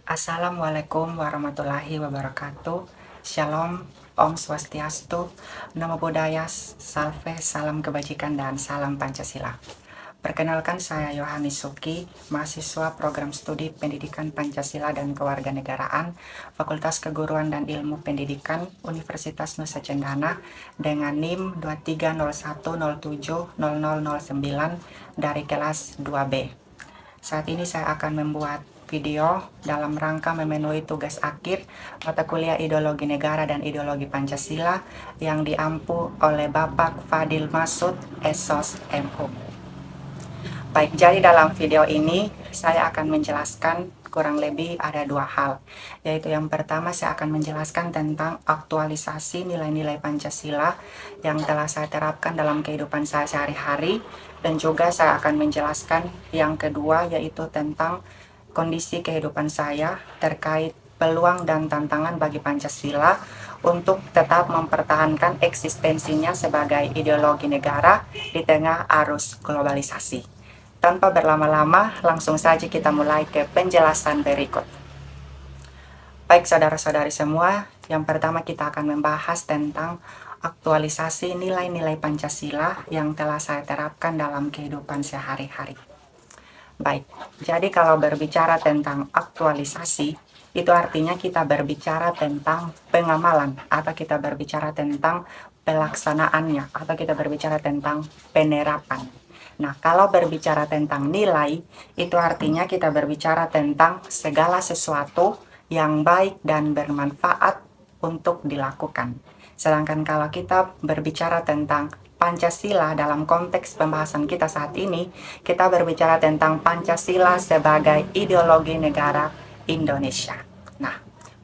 Assalamualaikum warahmatullahi wabarakatuh. Shalom, Om Swastiastu, Namo Buddhaya, Salve, salam kebajikan dan salam Pancasila. Perkenalkan, saya Yohanes Suki, mahasiswa program studi Pendidikan Pancasila dan Kewarganegaraan, Fakultas Keguruan dan Ilmu Pendidikan, Universitas Nusa Cendana, dengan NIM 2301070009 dari kelas 2B. Saat ini saya akan membuat video dalam rangka memenuhi tugas akhir mata kuliah Ideologi Negara dan Ideologi Pancasila yang diampu oleh Bapak Fadil Masud, SOS MU. Baik, jadi dalam video ini saya akan menjelaskan kurang lebih ada dua hal, yaitu yang pertama saya akan menjelaskan tentang aktualisasi nilai-nilai Pancasila yang telah saya terapkan dalam kehidupan saya sehari-hari, dan juga saya akan menjelaskan yang kedua, yaitu tentang kondisi kehidupan saya terkait peluang dan tantangan bagi Pancasila untuk tetap mempertahankan eksistensinya sebagai ideologi negara di tengah arus globalisasi. Tanpa berlama-lama, langsung saja kita mulai ke penjelasan berikut. Baik saudara-saudari semua, yang pertama kita akan membahas tentang aktualisasi nilai-nilai Pancasila yang telah saya terapkan dalam kehidupan sehari-hari. Baik, jadi kalau berbicara tentang aktualisasi, itu artinya kita berbicara tentang pengamalan, atau kita berbicara tentang pelaksanaannya, atau kita berbicara tentang penerapan. Nah, kalau berbicara tentang nilai, itu artinya kita berbicara tentang segala sesuatu yang baik dan bermanfaat untuk dilakukan. Sedangkan kalau kita berbicara tentang Pancasila dalam konteks pembahasan kita saat ini, kita berbicara tentang Pancasila sebagai ideologi negara Indonesia. Nah,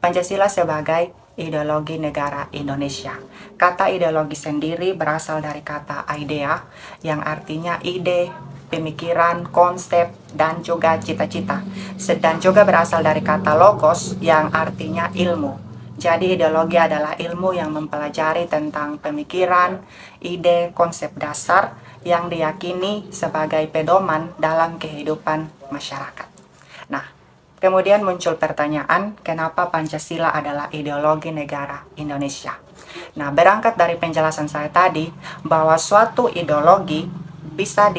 Pancasila sebagai ideologi negara Indonesia. Kata ideologi sendiri berasal dari kata idea, yang artinya ide, pemikiran, konsep, dan juga cita-cita. Dan juga berasal dari kata logos, yang artinya ilmu. Jadi ideologi adalah ilmu yang mempelajari tentang pemikiran, ide, konsep dasar yang diyakini sebagai pedoman dalam kehidupan masyarakat. Nah, kemudian muncul pertanyaan, kenapa Pancasila adalah ideologi negara Indonesia? Nah, berangkat dari penjelasan saya tadi, bahwa suatu ideologi bisa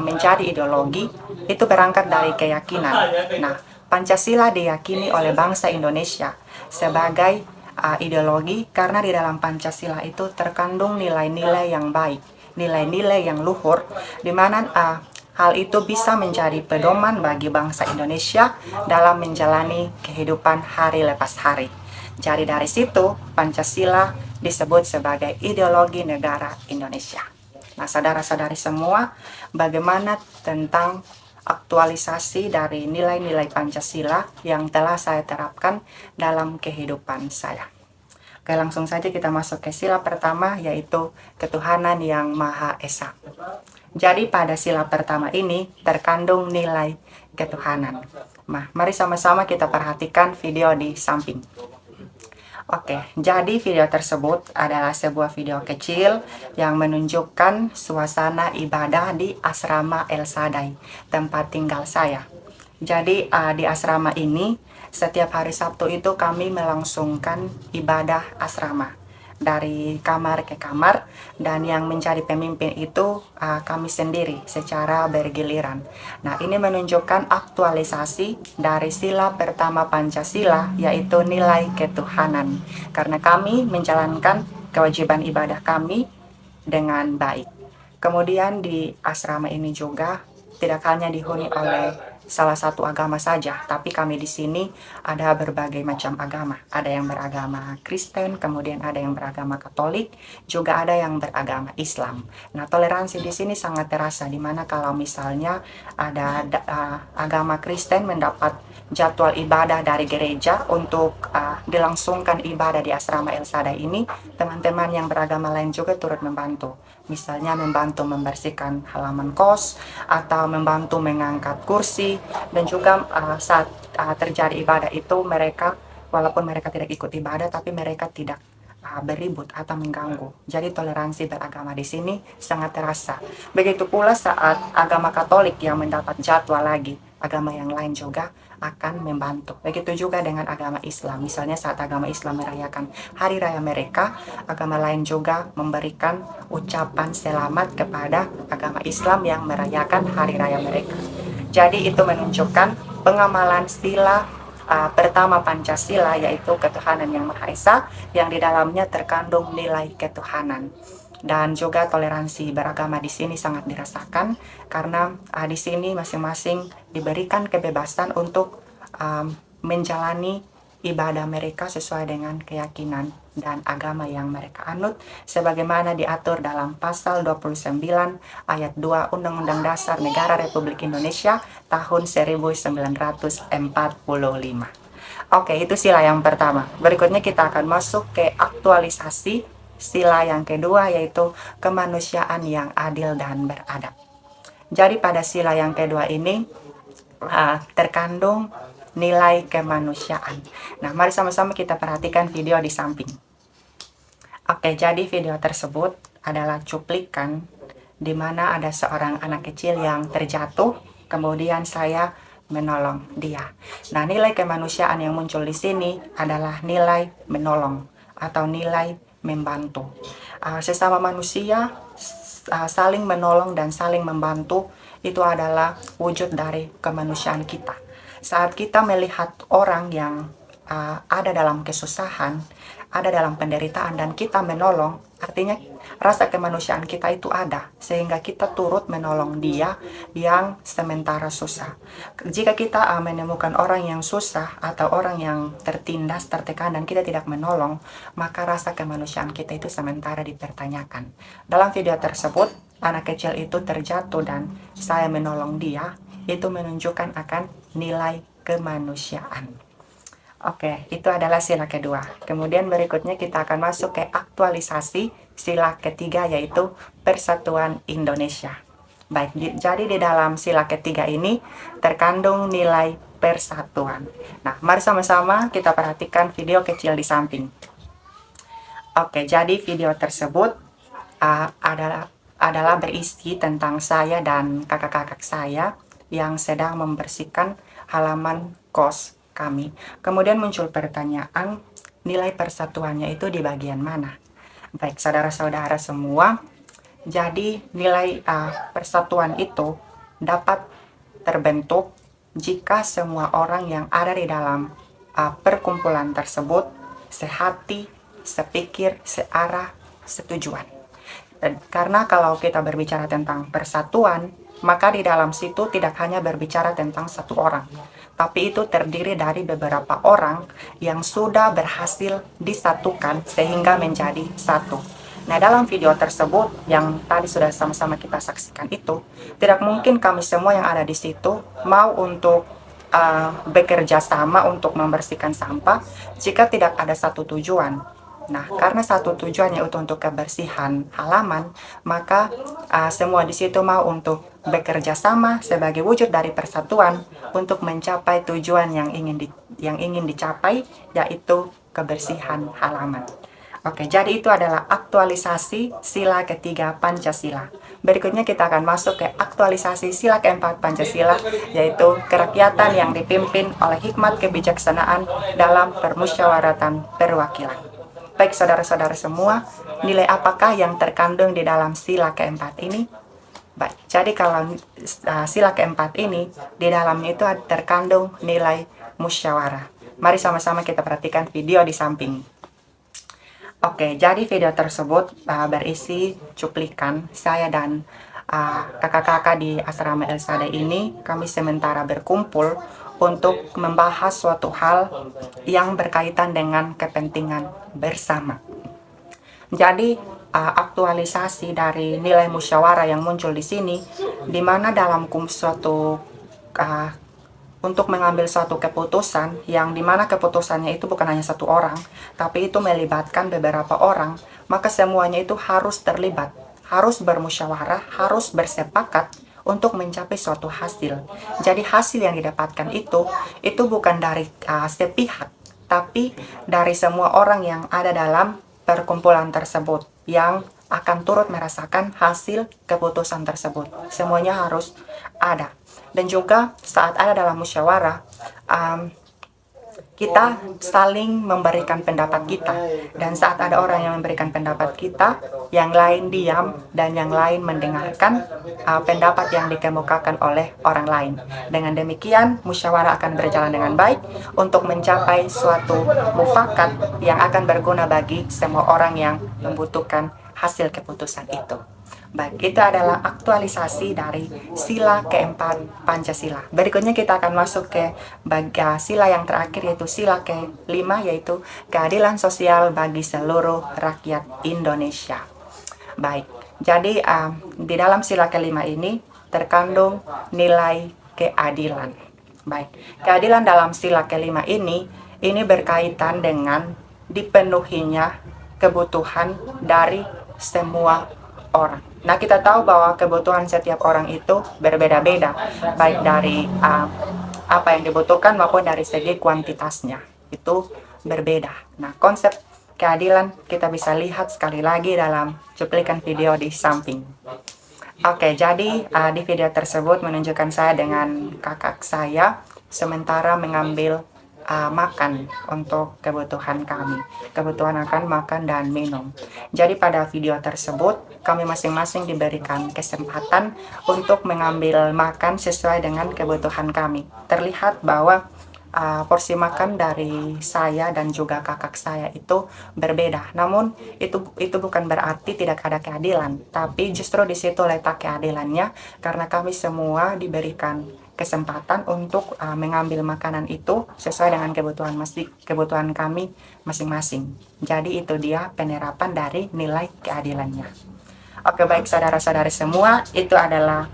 menjadi ideologi, itu berangkat dari keyakinan. Nah, Pancasila diyakini oleh bangsa Indonesia sebagai ideologi karena di dalam Pancasila itu terkandung nilai-nilai yang baik, nilai-nilai yang luhur, di mana hal itu bisa menjadi pedoman bagi bangsa Indonesia dalam menjalani kehidupan hari lepas hari. Jadi dari situ Pancasila disebut sebagai ideologi negara Indonesia. Nah, saudara-saudari semua, bagaimana tentang aktualisasi dari nilai-nilai Pancasila yang telah saya terapkan dalam kehidupan saya? Oke, langsung saja kita masuk ke sila pertama, yaitu ketuhanan yang Maha Esa. Jadi pada sila pertama ini terkandung nilai ketuhanan. Nah, mari sama-sama kita perhatikan video di samping. Oke, jadi video tersebut adalah sebuah video kecil yang menunjukkan suasana ibadah di asrama El Sadai, tempat tinggal saya. Jadi di asrama ini setiap hari Sabtu itu kami melangsungkan ibadah asrama dari kamar ke kamar, dan yang menjadi pemimpin itu kami sendiri secara bergiliran. Nah, ini menunjukkan aktualisasi dari sila pertama Pancasila, yaitu nilai ketuhanan, karena kami menjalankan kewajiban ibadah kami dengan baik. Kemudian di asrama ini juga tidak hanya dihuni oleh salah satu agama saja, tapi kami di sini ada berbagai macam agama. Ada yang beragama Kristen, kemudian ada yang beragama Katolik, juga ada yang beragama Islam. Nah, toleransi di sini sangat terasa, dimana kalau misalnya ada agama Kristen mendapat jadwal ibadah dari gereja untuk dilangsungkan ibadah di asrama El Sadai ini, teman-teman yang beragama lain juga turut membantu. Misalnya membantu membersihkan halaman kos, atau membantu mengangkat kursi, dan juga saat terjadi ibadah itu mereka, walaupun mereka tidak ikut ibadah, tapi mereka tidak beribut atau mengganggu. Jadi toleransi beragama di sini sangat terasa. Begitu pula saat agama Katolik yang mendapat jadwal lagi agama yang lain juga akan membantu. Begitu juga dengan agama Islam. Misalnya saat agama Islam merayakan hari raya mereka, agama lain juga memberikan ucapan selamat kepada agama Islam yang merayakan hari raya mereka. Jadi itu menunjukkan pengamalan sila pertama Pancasila, yaitu ketuhanan yang Maha Esa, yang di dalamnya terkandung nilai ketuhanan. Dan juga toleransi beragama di sini sangat dirasakan karena di sini masing-masing diberikan kebebasan untuk menjalani ibadah mereka sesuai dengan keyakinan dan agama yang mereka anut sebagaimana diatur dalam pasal 29 ayat 2 Undang-Undang Dasar Negara Republik Indonesia tahun 1945. Oke, itu sila yang pertama. Berikutnya kita akan masuk ke aktualisasi sila yang kedua, yaitu kemanusiaan yang adil dan beradab. Jadi pada sila yang kedua ini terkandung nilai kemanusiaan. Nah, mari sama-sama kita perhatikan video di samping. Oke, jadi video tersebut adalah cuplikan di mana ada seorang anak kecil yang terjatuh, kemudian saya menolong dia. Nah, nilai kemanusiaan yang muncul di sini adalah nilai menolong atau nilai membantu. Sesama manusia saling menolong dan saling membantu itu adalah wujud dari kemanusiaan kita. Saat kita melihat orang yang ada dalam kesusahan, ada dalam penderitaan, dan kita menolong, artinya rasa kemanusiaan kita itu ada, sehingga kita turut menolong dia yang sementara susah. Jika kita menemukan orang yang susah atau orang yang tertindas, tertekan, dan kita tidak menolong, maka rasa kemanusiaan kita itu sementara dipertanyakan. Dalam video tersebut, anak kecil itu terjatuh dan saya menolong dia, itu menunjukkan akan nilai kemanusiaan. Oke, itu adalah sila kedua. Kemudian berikutnya kita akan masuk ke aktualisasi sila ketiga, yaitu Persatuan Indonesia. Baik, jadi di dalam sila ketiga ini terkandung nilai persatuan. Nah, mari sama-sama kita perhatikan video kecil di samping. Oke, jadi video tersebut adalah berisi tentang saya dan kakak-kakak saya yang sedang membersihkan halaman kos kami. Kemudian muncul pertanyaan, nilai persatuannya itu di bagian mana? Baik, saudara-saudara semua, jadi nilai persatuan itu dapat terbentuk jika semua orang yang ada di dalam perkumpulan tersebut sehati, sepikir, searah, setujuan. Karena kalau kita berbicara tentang persatuan, maka di dalam situ tidak hanya berbicara tentang satu orang, tapi itu terdiri dari beberapa orang yang sudah berhasil disatukan sehingga menjadi satu. Nah, dalam video tersebut yang tadi sudah sama-sama kita saksikan itu, tidak mungkin kami semua yang ada di situ mau untuk bekerja sama untuk membersihkan sampah jika tidak ada satu tujuan. Nah, karena satu tujuannya itu untuk kebersihan halaman, maka semua di situ mau untuk bekerja sama sebagai wujud dari persatuan untuk mencapai tujuan yang ingin dicapai, yaitu kebersihan halaman. Oke, jadi itu adalah aktualisasi sila ketiga Pancasila. Berikutnya kita akan masuk ke aktualisasi sila keempat Pancasila, yaitu kerakyatan yang dipimpin oleh hikmat kebijaksanaan dalam permusyawaratan perwakilan. Baik saudara-saudara semua, nilai apakah yang terkandung di dalam sila keempat ini? Baik, jadi kalau sila keempat ini, di dalamnya itu terkandung nilai musyawarah. Mari sama-sama kita perhatikan video di samping. Oke, jadi video tersebut berisi cuplikan saya dan kakak-kakak di asrama El Sadai ini. Kami sementara berkumpul untuk membahas suatu hal yang berkaitan dengan kepentingan bersama. Jadi aktualisasi dari nilai musyawarah yang muncul di sini, di mana dalam suatu untuk mengambil suatu keputusan yang dimana keputusannya itu bukan hanya satu orang, tapi itu melibatkan beberapa orang, maka semuanya itu harus terlibat, harus bermusyawarah, harus bersepakat untuk mencapai suatu hasil. Jadi hasil yang didapatkan itu bukan dari sepihak, tapi dari semua orang yang ada dalam perkumpulan tersebut yang akan turut merasakan hasil keputusan tersebut. Semuanya harus ada. Dan juga saat ada dalam musyawarah, kita saling memberikan pendapat kita, dan saat ada orang yang memberikan pendapat kita, yang lain diam dan yang lain mendengarkan pendapat yang dikemukakan oleh orang lain. Dengan demikian, musyawarah akan berjalan dengan baik untuk mencapai suatu mufakat yang akan berguna bagi semua orang yang membutuhkan hasil keputusan itu. Baik, itu adalah aktualisasi dari sila keempat Pancasila. Berikutnya kita akan masuk ke sila yang terakhir, yaitu sila kelima, yaitu keadilan sosial bagi seluruh rakyat Indonesia. Baik, jadi di dalam sila kelima ini terkandung nilai keadilan. Baik, keadilan dalam sila kelima ini berkaitan dengan dipenuhinya kebutuhan dari semua orang. Nah, kita tahu bahwa kebutuhan setiap orang itu berbeda-beda, baik dari apa yang dibutuhkan maupun dari segi kuantitasnya. Itu berbeda. Nah, konsep keadilan kita bisa lihat sekali lagi dalam cuplikan video di samping. Oke, jadi di video tersebut menunjukkan saya dengan kakak saya sementara mengambil makan untuk kebutuhan kami, kebutuhan akan makan dan minum. Jadi pada video tersebut kami masing-masing diberikan kesempatan untuk mengambil makan sesuai dengan kebutuhan kami. Terlihat bahwa porsi makan dari saya dan juga kakak saya itu berbeda. Namun itu bukan berarti tidak ada keadilan, tapi justru di situ letak keadilannya, karena kami semua diberikan kesempatan untuk mengambil makanan itu sesuai dengan kebutuhan kami masing-masing. Jadi itu dia penerapan dari nilai keadilannya. Oke, baik saudara-saudari semua, itu adalah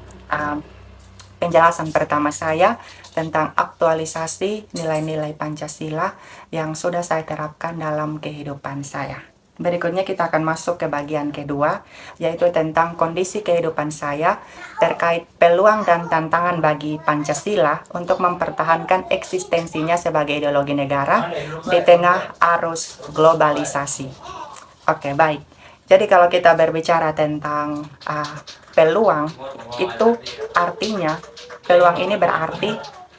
penjelasan pertama saya tentang aktualisasi nilai-nilai Pancasila yang sudah saya terapkan dalam kehidupan saya. Berikutnya kita akan masuk ke bagian kedua, yaitu tentang kondisi kehidupan saya terkait peluang dan tantangan bagi Pancasila untuk mempertahankan eksistensinya sebagai ideologi negara di tengah arus globalisasi. Oke, baik. Jadi kalau kita berbicara tentang peluang, itu artinya peluang ini berarti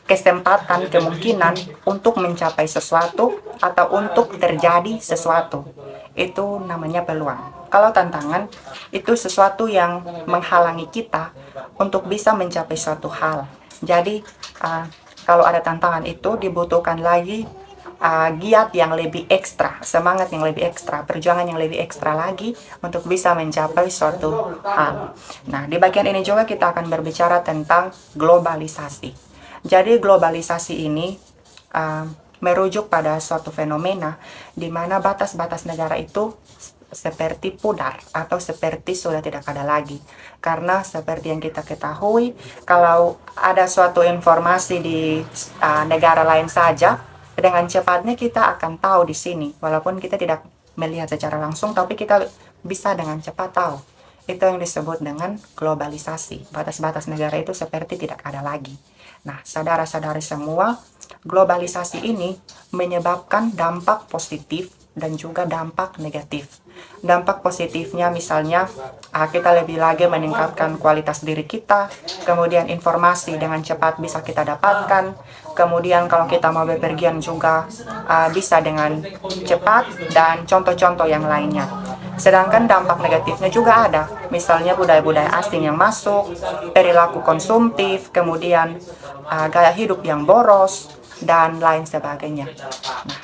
kesempatan, kemungkinan untuk mencapai sesuatu atau untuk terjadi sesuatu. Itu namanya peluang. Kalau tantangan, itu sesuatu yang menghalangi kita untuk bisa mencapai suatu hal. Jadi kalau ada tantangan itu dibutuhkan lagi giat yang lebih ekstra, semangat yang lebih ekstra, perjuangan yang lebih ekstra lagi untuk bisa mencapai suatu hal. Nah, di bagian ini juga kita akan berbicara tentang globalisasi. Jadi globalisasi ini merujuk pada suatu fenomena di mana batas-batas negara itu seperti pudar atau seperti sudah tidak ada lagi. Karena seperti yang kita ketahui, kalau ada suatu informasi di negara lain saja, dengan cepatnya kita akan tahu di sini. Walaupun kita tidak melihat secara langsung, tapi kita bisa dengan cepat tahu. Itu yang disebut dengan globalisasi. Batas-batas negara itu seperti tidak ada lagi. Nah, saudara-saudari semua, globalisasi ini menyebabkan dampak positif dan juga dampak negatif. Dampak positifnya misalnya kita lebih lagi meningkatkan kualitas diri kita, kemudian informasi dengan cepat bisa kita dapatkan, kemudian kalau kita mau bepergian juga bisa dengan cepat, dan contoh-contoh yang lainnya. Sedangkan dampak negatifnya juga ada, misalnya budaya-budaya asing yang masuk, perilaku konsumtif, kemudian gaya hidup yang boros, dan lain sebagainya. Nah,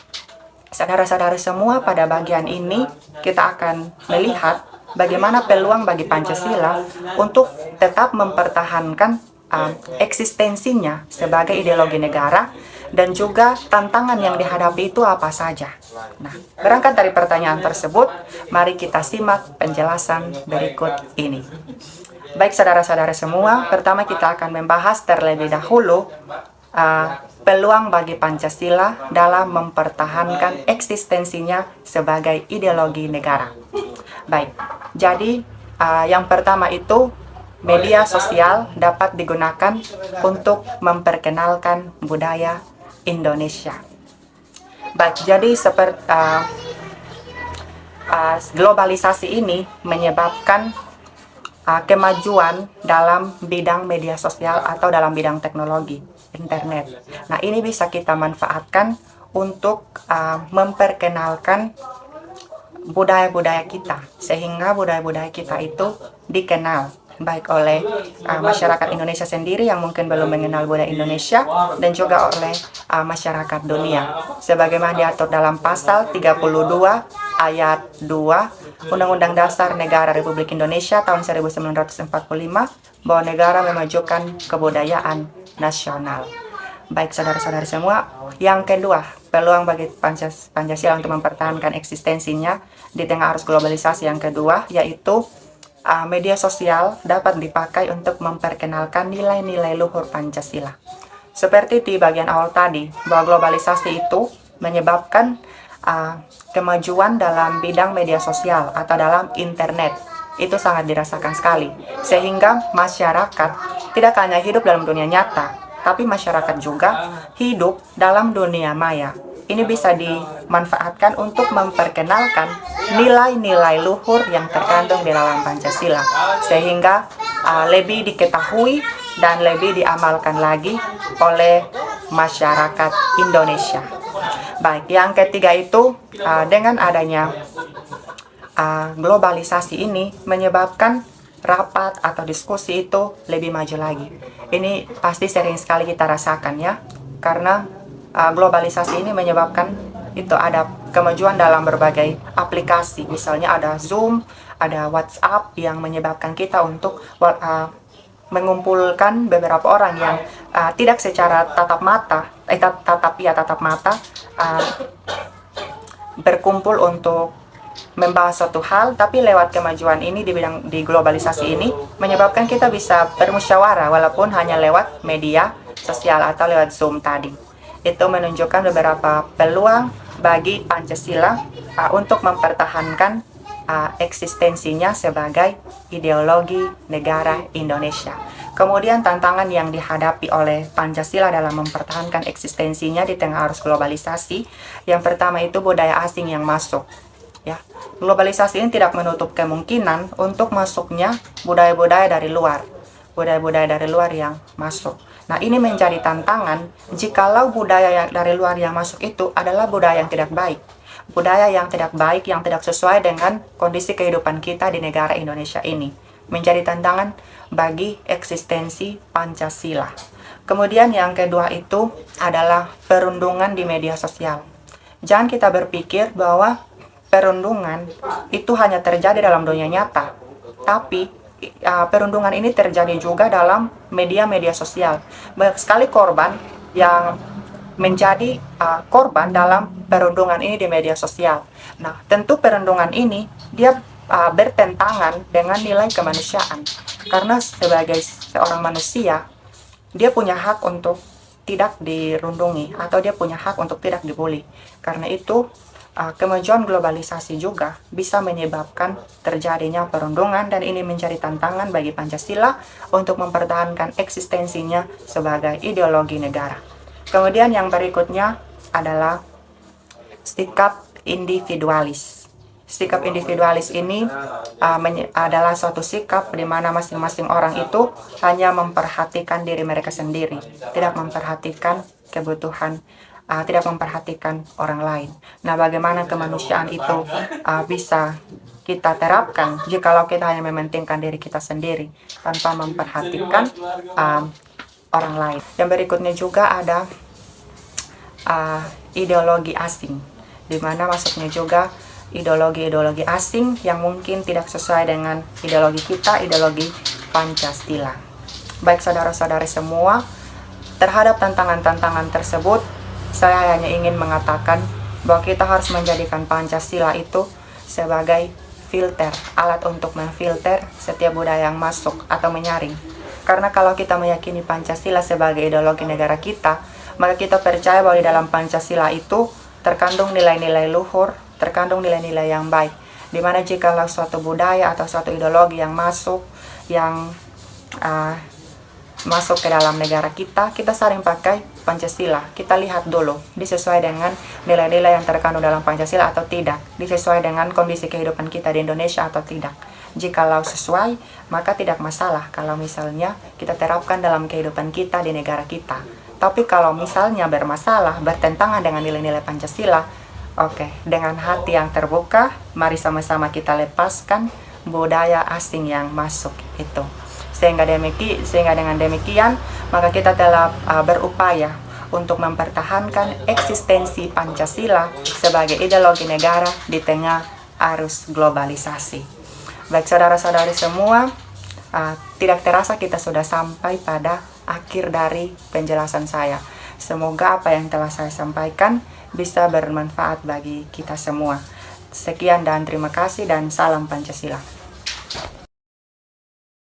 saudara-saudara semua, pada bagian ini kita akan melihat bagaimana peluang bagi Pancasila untuk tetap mempertahankan eksistensinya sebagai ideologi negara, dan juga tantangan yang dihadapi itu apa saja. Nah, berangkat dari pertanyaan tersebut, mari kita simak penjelasan berikut ini. Baik saudara-saudara semua, pertama kita akan membahas terlebih dahulu peluang bagi Pancasila dalam mempertahankan eksistensinya sebagai ideologi negara. Baik, jadi yang pertama itu media sosial dapat digunakan untuk memperkenalkan budaya Indonesia. Baik, jadi seperti globalisasi ini menyebabkan kemajuan dalam bidang media sosial atau dalam bidang teknologi internet. Nah, ini bisa kita manfaatkan untuk memperkenalkan budaya-budaya kita, sehingga budaya-budaya kita itu dikenal baik oleh masyarakat Indonesia sendiri yang mungkin belum mengenal budaya Indonesia, dan juga oleh masyarakat dunia, sebagaimana diatur dalam pasal 32 ayat 2 Undang-Undang Dasar Negara Republik Indonesia tahun 1945, bahwa negara memajukan kebudayaan nasional. Baik saudara-saudara semua, yang kedua, peluang bagi Pancasila untuk mempertahankan eksistensinya di tengah arus globalisasi yang kedua, yaitu media sosial dapat dipakai untuk memperkenalkan nilai-nilai luhur Pancasila. Seperti di bagian awal tadi, bahwa globalisasi itu menyebabkan kemajuan dalam bidang media sosial atau dalam internet. Itu sangat dirasakan sekali, sehingga masyarakat tidak hanya hidup dalam dunia nyata, tapi masyarakat juga hidup dalam dunia maya. Ini bisa dimanfaatkan untuk memperkenalkan nilai-nilai luhur yang terkandung di dalam Pancasila, sehingga lebih diketahui dan lebih diamalkan lagi oleh masyarakat Indonesia. Baik, yang ketiga itu dengan adanya globalisasi ini menyebabkan rapat atau diskusi itu lebih maju lagi. Ini pasti sering sekali kita rasakan ya, karena globalisasi ini menyebabkan itu ada kemajuan dalam berbagai aplikasi. Misalnya ada Zoom, ada WhatsApp yang menyebabkan kita untuk mengumpulkan beberapa orang yang tidak secara tatap mata berkumpul untuk membahas suatu hal, tapi lewat kemajuan ini di globalisasi ini menyebabkan kita bisa bermusyawarah walaupun hanya lewat media sosial atau lewat Zoom tadi. Itu menunjukkan beberapa peluang bagi Pancasila untuk mempertahankan eksistensinya sebagai ideologi negara Indonesia. Kemudian tantangan yang dihadapi oleh Pancasila dalam mempertahankan eksistensinya di tengah arus globalisasi, yang pertama itu budaya asing yang masuk. Ya, globalisasi ini tidak menutup kemungkinan untuk masuknya budaya-budaya dari luar, yang masuk. Nah, ini menjadi tantangan jikalau budaya yang dari luar yang masuk itu adalah budaya yang tidak baik. Budaya yang tidak baik, yang tidak sesuai dengan kondisi kehidupan kita di negara Indonesia ini. Menjadi tantangan bagi eksistensi Pancasila. Kemudian yang kedua itu adalah perundungan di media sosial. Jangan kita berpikir bahwa perundungan itu hanya terjadi dalam dunia nyata, tapi perundungan ini terjadi juga dalam media-media sosial. Banyak sekali korban yang menjadi korban dalam perundungan ini di media sosial. Nah, tentu perundungan ini dia bertentangan dengan nilai kemanusiaan, karena sebagai seorang manusia dia punya hak untuk tidak dirundungi atau dia punya hak untuk tidak dibully. Karena itu kemajuan globalisasi juga bisa menyebabkan terjadinya perundungan, dan ini menjadi tantangan bagi Pancasila untuk mempertahankan eksistensinya sebagai ideologi negara. Kemudian yang berikutnya adalah sikap individualis. Sikap individualis ini adalah suatu sikap di mana masing-masing orang itu hanya memperhatikan diri mereka sendiri, tidak memperhatikan kebutuhan, tidak memperhatikan orang lain. Nah, bagaimana kemanusiaan itu bisa kita terapkan jikalau kita hanya mementingkan diri kita sendiri tanpa memperhatikan orang lain. Yang berikutnya juga ada ideologi asing, di mana masuknya juga ideologi-ideologi asing yang mungkin tidak sesuai dengan ideologi kita, ideologi Pancasila. Baik saudara-saudari semua, terhadap tantangan-tantangan tersebut, saya hanya ingin mengatakan bahwa kita harus menjadikan Pancasila itu sebagai filter, alat untuk memfilter setiap budaya yang masuk atau menyaring. Karena kalau kita meyakini Pancasila sebagai ideologi negara kita, maka kita percaya bahwa di dalam Pancasila itu terkandung nilai-nilai luhur, terkandung nilai-nilai yang baik. Dimana jikalau suatu budaya atau suatu ideologi yang masuk ke dalam negara kita, kita sering pakai Pancasila. Kita lihat dulu, disesuai dengan nilai-nilai yang terkandung dalam Pancasila atau tidak, disesuai dengan kondisi kehidupan kita di Indonesia atau tidak. Jikalau sesuai, maka tidak masalah kalau misalnya kita terapkan dalam kehidupan kita di negara kita. Tapi kalau misalnya bermasalah, bertentangan dengan nilai-nilai Pancasila, oke, dengan hati yang terbuka, mari sama-sama kita lepaskan budaya asing yang masuk itu. Sehingga dengan demikian, maka kita telah berupaya untuk mempertahankan eksistensi Pancasila sebagai ideologi negara di tengah arus globalisasi. Baik saudara-saudari semua, tidak terasa kita sudah sampai pada akhir dari penjelasan saya. Semoga apa yang telah saya sampaikan bisa bermanfaat bagi kita semua. Sekian dan terima kasih dan salam Pancasila.